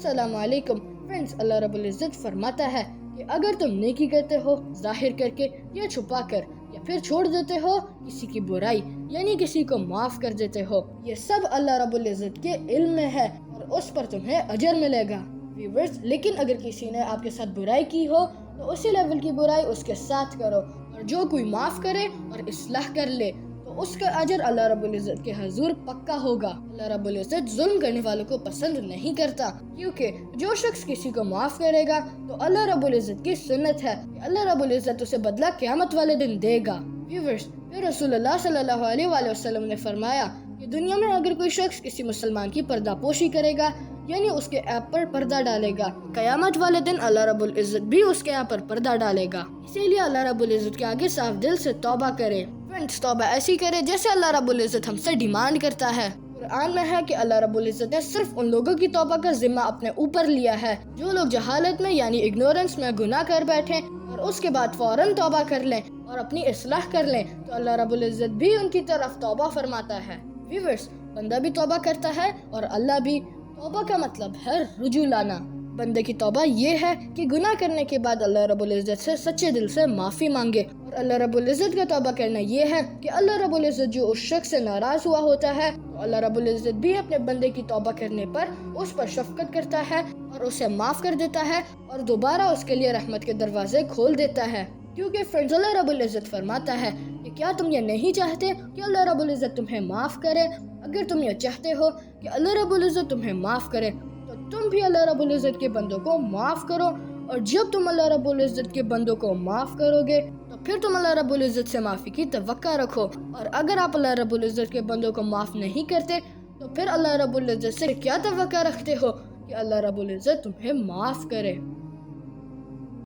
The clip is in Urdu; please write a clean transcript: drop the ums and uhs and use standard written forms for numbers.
السلام علیکم فرینڈز، اللہ رب العزت فرماتا ہے کہ اگر تم نیکی کرتے ہو ظاہر کر کے یا چھپا کر، یا پھر چھوڑ دیتے ہو کسی کی برائی یعنی کسی کو معاف کر دیتے ہو، یہ سب اللہ رب العزت کے علم میں ہے اور اس پر تمہیں اجر ملے گا۔ ویورز، لیکن اگر کسی نے آپ کے ساتھ برائی کی ہو تو اسی لیول کی برائی اس کے ساتھ کرو، اور جو کوئی معاف کرے اور اصلاح کر لے تو اس کا اجر اللہ رب العزت کے حضور پکا ہوگا۔ اللہ رب العزت ظلم کرنے والوں کو پسند نہیں کرتا، کیونکہ جو شخص کسی کو معاف کرے گا تو اللہ رب العزت کی سنت ہے کہ اللہ رب العزت اسے بدلہ قیامت والے دن دے گا۔ ویورز، پھر رسول اللہ صلی اللہ علیہ وآلہ وسلم نے فرمایا کہ دنیا میں اگر کوئی شخص کسی مسلمان کی پردہ پوشی کرے گا یعنی اس کے ایپ پر پردہ ڈالے گا، قیامت والے دن اللہ رب العزت بھی اس کے ایپ پر پردہ ڈالے گا۔ اسی لیے اللہ رب العزت کے آگے صاف دل سے توبہ کرے۔ فرینڈز، توبہ ایسی کرے جیسے اللہ رب العزت ہم سے ڈیمانڈ کرتا ہے۔ قرآن میں ہے کہ اللہ رب العزت نے صرف ان لوگوں کی توبہ کا ذمہ اپنے اوپر لیا ہے جو لوگ جہالت میں یعنی اگنورنس میں گناہ کر بیٹھیں اور اس کے بعد فوراً توبہ کر لیں اور اپنی اصلاح کر لیں تو اللہ رب العزت بھی ان کی طرف توبہ فرماتا ہے۔ ویورز، بندہ بھی توبہ کرتا ہے اور اللہ بھی۔ توبہ کا مطلب ہے رجوع لانا۔ بندے کی توبہ یہ ہے کہ گناہ کرنے کے بعد اللہ رب العزت سے سچے دل سے معافی مانگے، اور اللہ رب العزت کا توبہ کرنا یہ ہے کہ اللہ رب العزت جو اس شخص سے ناراض ہوا ہوتا ہے تو اللہ رب العزت بھی اپنے بندے کی توبہ کرنے پر اس پر شفقت کرتا ہے اور اسے معاف کر دیتا ہے اور دوبارہ اس کے لیے رحمت کے دروازے کھول دیتا ہے۔ کیونکہ فرینڈز، اللہ رب العزت فرماتا ہے کہ کیا تم یہ نہیں چاہتے کہ اللہ رب العزت تمہیں معاف کرے؟ اگر تم یہ چاہتے ہو کہ اللہ رب العزت تمہیں معاف کرے تو تم بھی اللہ رب العزت کے بندوں کو معاف کرو، اور جب تم اللہ رب العزت کے بندوں کو معاف کرو گے تو پھر تم اللہ رب العزت سے معافی کی توقع رکھو، اور اگر آپ اللہ رب العزت کے بندوں کو معاف نہیں کرتے تو پھر اللہ رب العزت سے کیا توقع رکھتے ہو کہ اللہ رب العزت تمہیں معاف کرے؟